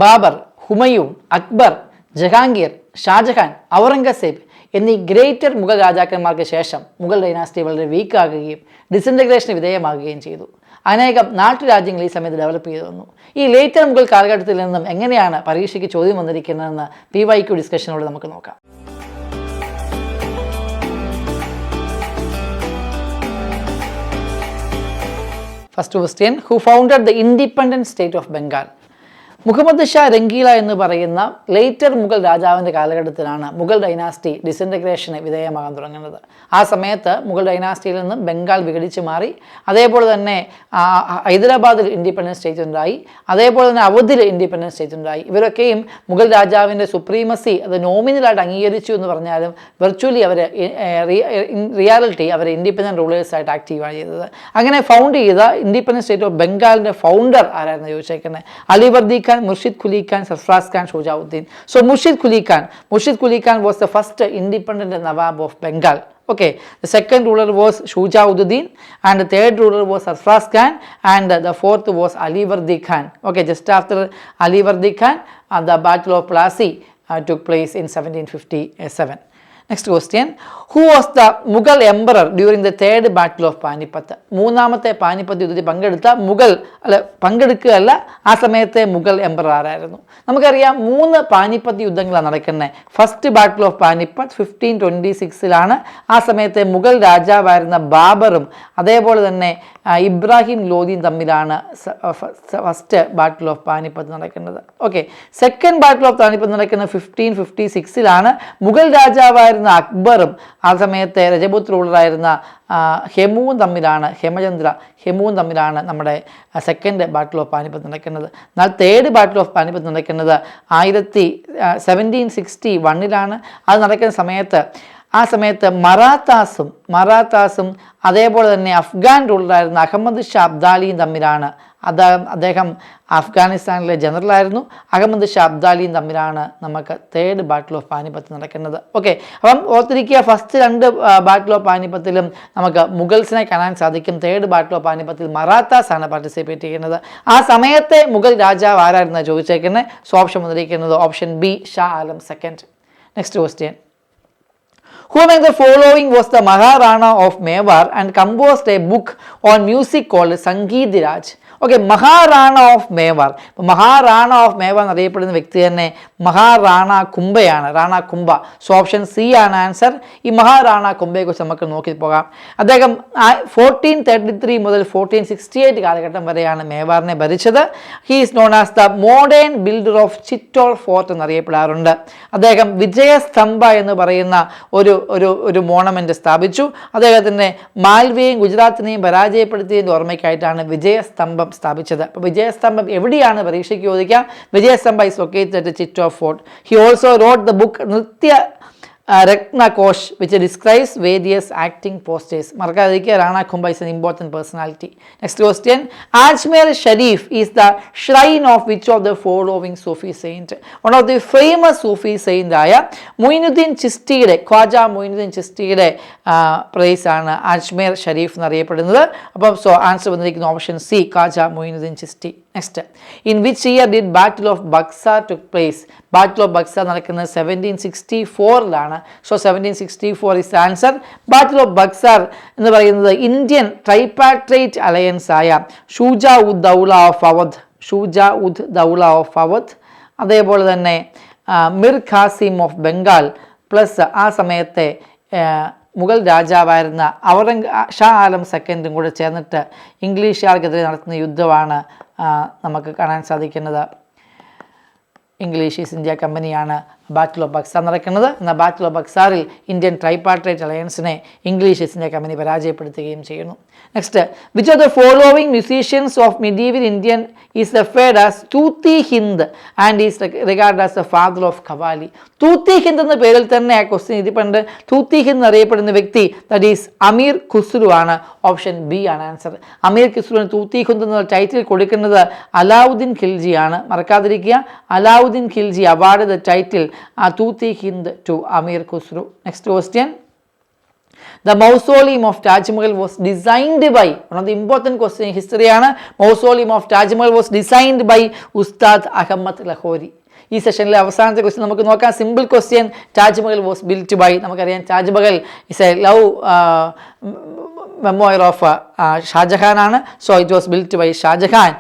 ബാബർ, ഹുമയൂൺ, അക്ബർ, ജഹാംഗീർ, ഷാജഹാൻ, ഔറംഗസേബ് എന്നീ ഗ്രേറ്റർ മുഗൾ രാജാക്കന്മാർക്ക് ശേഷം മുഗൾ ഡൈനാസ്റ്റി വളരെ വീക്കാകുകയും ഡിസിൻറ്റഗ്രേഷന് വിധേയമാകുകയും ചെയ്തു. അനേകം നാട്ടുരാജ്യങ്ങൾ ഈ സമയത്ത് ഡെവലപ്പ് ചെയ്തു വന്നു. ഈ ലേറ്റർ മുഗൾ കാലഘട്ടത്തിൽ നിന്നും എങ്ങനെയാണ് പരീക്ഷയ്ക്ക് ചോദ്യം വന്നിരിക്കുന്നതെന്ന് PYQ ഡിസ്കഷനോട് നമുക്ക് നോക്കാം. First question, who founded the independent state of Bengal? Muhammad Shah Rangila എന്ന് പറയുന്ന ലേറ്റർ മുഗൾ രാജാവിൻ്റെ കാലഘട്ടത്തിലാണ് മുഗൾ ഡൈനാസ്റ്റി ഡിസിൻറ്റഗ്രേഷന് വിധേയമാകാൻ തുടങ്ങുന്നത്. ആ സമയത്ത് മുഗൾ ഡൈനാസ്റ്റിയിൽ നിന്നും ബംഗാൾ വിഘടിച്ച് മാറി. അതേപോലെ തന്നെ ഹൈദരാബാദിൽ ഇൻഡിപെൻഡൻസ് സ്റ്റേറ്റ് ഉണ്ടായി. അതേപോലെ തന്നെ അവധിൽ ഇൻഡിപെൻഡൻസ് സ്റ്റേറ്റ് ഉണ്ടായി. ഇവരൊക്കെയും മുഗൾ രാജാവിൻ്റെ സുപ്രീമസി അത് നോമിനലായിട്ട് അംഗീകരിച്ചു എന്ന് പറഞ്ഞാലും വെർച്വലി അവർ റിയാലിറ്റി അവർ ഇൻഡിപെൻഡൻറ്റ് റൂളേഴ്സായിട്ട് ആക്റ്റീവാണ് ചെയ്തത്. അങ്ങനെ ഫൗണ്ട് ചെയ്ത ഇൻഡിപെൻഡൻസ് സ്റ്റേറ്റ് ഓഫ് ബംഗാളിൻ്റെ ഫൗണ്ടർ ആരായിരുന്നു ചോദിച്ചേക്കുന്നത്? Alivardi Khan, Murshid Quli Khan, Sarfraz Khan, Shujauddin. So Murshid Quli Khan was the first independent Nawab of Bengal. Okay, the second ruler was Shujauddin, and the third ruler was Sarfraz Khan, and the fourth was Alivardi Khan. Okay, just after Alivardi Khan, the Battle of Plassey took place in 1757. Next question, who was the Mughal emperor during the third battle of Panipat? മൂന്നാമത്തെ പാനിപ്പത്ത് യുദ്ധത്തിൽ പങ്കെടുത്ത പങ്കെടുക്കുകയല്ല, ആ സമയത്തെ Mughal emperor ആരായിരുന്നു? നമുക്കറിയാം 3 പാനിപ്പത്ത് യുദ്ധങ്ങളാണ് നടക്കുന്നത്. First battle of Panipat 1526 ആ സമയത്തെ മുഗൾ രാജാവായിരുന്ന ബാബറും അതേപോലെ തന്നെ ഇബ്രാഹിം ലോധിയും തമ്മിലാണ് ഫസ്റ്റ് ബാറ്റിൽ ഓഫ് പാനിപ്പത്ത് നടക്കുന്നത്. Okay, second battle of Panipat നടക്കുന്നത് 1556 മുഗൾ രാജാവായിരുന്ന അക്ബറും ആ സമയത്തെ രജപുത്ര റൂളറായിരുന്ന ഹെമുവും തമ്മിലാണ് നമ്മുടെ സെക്കൻഡ് ബാറ്റിൽ ഓഫ് പാനിപ്പത്ത് നടക്കുന്നത്. എന്നാൽ തേർഡ് ബാറ്റിൽ ഓഫ് പാനിപ്പത്ത് നടക്കുന്നത് 1761 അത് നടക്കുന്ന സമയത്ത് മറാത്താസും അതേപോലെ തന്നെ അഫ്ഗാൻ റൂളറായിരുന്ന അഹമ്മദ് ഷാ അബ്ദാലിയും തമ്മിലാണ്. അദ്ദേഹം അഫ്ഗാനിസ്ഥാനിലെ ജനറലായിരുന്നു. അഹമ്മദ് ഷാ അബ്ദാലിയും തമ്മിലാണ് നമുക്ക് തേർഡ് ബാറ്റിൽ ഓഫ് പാനിപ്പത്ത് നടക്കുന്നത്. ഓക്കെ, അപ്പം ഓർത്തിരിക്കുക, ഫസ്റ്റ് 2 ബാറ്റിൽ ഓഫ് പാനിപ്പത്തിലും നമുക്ക് മുഗൾസിനെ കാണാൻ സാധിക്കും. തേർഡ് ബാറ്റിൽ ഓഫ് പാനിപ്പത്തിൽ മറാത്താസ് ആണ് പാർട്ടിസിപ്പേറ്റ് ചെയ്യുന്നത്. ആ സമയത്തെ മുഗൾ രാജാവ് ആരായിരുന്നു ചോദിച്ചേക്കുന്നത്? സോ ഓപ്ഷൻ വന്നിരിക്കുന്നത് option B, Shah Alam second. Next question, who among the following was the Maharana of Mewar and composed a book on music called Sangeet Raj? Okay, Maharana of Mewar. Maharana of Mewar എന്നറിയപ്പെടുന്ന വ്യക്തി തന്നെ മഹാറാണ കുംഭയാണ്, Rana Kumbha. So option C ആണ് answer. ഈ മഹാറാണ കുംഭയെക്കുറിച്ച് നമുക്ക് നോക്കി പോകാം. അദ്ദേഹം 1433 മുതൽ 1468 കാലഘട്ടം വരെയാണ് മേവാറിനെ ഭരിച്ചത്. He is known as the modern builder of Chittor fort എന്നറിയപ്പെടാറുണ്ട്. അദ്ദേഹം വിജയസ്തംഭ എന്ന് പറയുന്ന ഒരു മോണമെൻ്റ് സ്ഥാപിച്ചു. അദ്ദേഹത്തിൻ്റെ മാൽവയെയും ഗുജറാത്തിനെയും പരാജയപ്പെടുത്തിയതിൻ്റെ ഓർമ്മയ്ക്കായിട്ടാണ് വിജയസ്തംഭം സ്ഥാപിച്ചത്. അപ്പോൾ വിജയസ്തംഭം എവിടെയാണ് പരീക്ഷയ്ക്ക് ചോദിക്കാം? Vijayastambha is located at Chittor fort. He also wrote the book Nritya Ratnakosh which describes various acting postures. മറക്കാതിരിക്കുക, Rana കുംഭ is an important personality. Next question, Ajmer Sharif is the shrine of which of the following Sufi saint? One of the famous Sufi saint ആയ മൊയിനുദ്ദീൻ ചിസ്തിയുടെ, ഖ്വാജ മൊയിനുദ്ദീൻ ചിസ്തിയുടെ place ആണ് അജ്മേർ ഷരീഫ് എന്നറിയപ്പെടുന്നത്. അപ്പം so answer വന്നിരിക്കുന്ന option C, Khwaja Moinuddin Chishti. Next, in which year did battle of Buxar took place? Battle of Buxar നടക്കുന്നത് 1764 so 1764 is answer. Battle of Buxar എന്ന് പറയുന്നത് ഇന്ത്യൻ ട്രൈപാട്രേറ്റ് അലയൻസ് ആയ ഷൂജാ ഉദ് ദൗല ഓഫ് അവധ്, അതേപോലെ തന്നെ മിർ ഖാസിം ഓഫ് ബംഗാൾ പ്ലസ് ആ സമയത്തെ മുഗൾ രാജാവായിരുന്ന ഷാ ആലം സെക്കൻഡും കൂടെ ചേർന്നിട്ട് ഇംഗ്ലീഷുകാർക്കെതിരെ നടത്തുന്ന യുദ്ധമാണ് നമുക്ക് കാണാൻ സാധിക്കുന്നത്. ഇംഗ്ലീഷ് ഈസ്റ്റ് ഇന്ത്യ കമ്പനിയാണ് ബാറ്റിൽ ഓഫ് ബക്സാർ നടക്കുന്നത്. എന്നാൽ ബാറ്റിൽ ഓഫ് ബക്സാറിൽ ഇന്ത്യൻ ട്രൈപാട്രേറ്റ് അലയൻസിനെ ഇംഗ്ലീഷ് ഈസ്റ്റ് ഇന്ത്യ കമ്പനി പരാജയപ്പെടുത്തുകയും ചെയ്യുന്നു. Next, which of the following musicians of medieval Indian is referred as Tuti Hind and is regard as the father of qawwali? Tuti Hind എന്ന പേരിൽ തന്നെ ആ ക്വസ്റ്റ്യൻ ഇതിപ്പണ്ട്. തൂത്തി ഹിന്ദ് അറിയപ്പെടുന്ന വ്യക്തി ദാറ്റ് ഈസ് അമീർ ഖുസ്രു ആണ്. ഓപ്ഷൻ ബി ആണ് ആൻസർ. അമീർ ഖുസ്രുവിന് തൂത്തി ഹിന്ദ് എന്ന ടൈറ്റിൽ കൊടുക്കുന്നത് അലാവുദ്ദീൻ ഖിൽജി ആണ്. മറക്കാതിരിക്കുക, Alauddin Khilji award the title Tuti Hind to Amir Khusrau. Next question, The mausoleum of Taj Mahal was designed by, one of the important questions in history ആണ്, mausoleum of Taj Mahal was designed by Ustad Ahmad Lahori. ഈ സെഷനിലെ അവസാനത്തെ question നമുക്ക് നോക്കാം. Simple question. Taj Mahal was built by, നമുക്കറിയാം Taj Mahal is a love memoir of Shah Jahan ആണ്. So it was built by Shah Jahan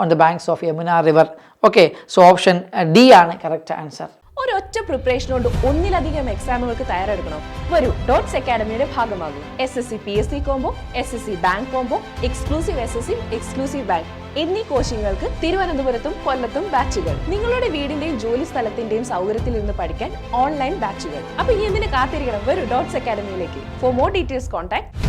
on the banks of Yamuna river. Okay, so option D ആണ് correct answer. ഒരൊറ്റ preparation കൊണ്ട് ഒന്നിലധികം എക്സാമുകൾക്ക് തയ്യാറെടുക്കണം. വരൂ, ഡോട്ട്സ് അക്കാഡമിയുടെ ഭാഗമാകൂ. SSC PSC combo, SSC bank combo, exclusive SSC, exclusive bank എന്നീ കോച്ചിങ്ങുകൾക്ക് തിരുവനന്തപുരത്തും കൊല്ലത്തും ബാച്ചുകൾ. നിങ്ങളുടെ വീടിന്റെയും ജോലി സ്ഥലത്തിന്റെയും സൗകര്യത്തിൽ ഇരുന്ന് പഠിക്കാൻ ഓൺലൈൻ ബാച്ചുകൾ. അപ്പൊ ഇനി എന്തിനു കാത്തിരിക്കണം? വരൂ ഡോട്ട്സ് അക്കാഡമിയിലേക്ക്. For more details contact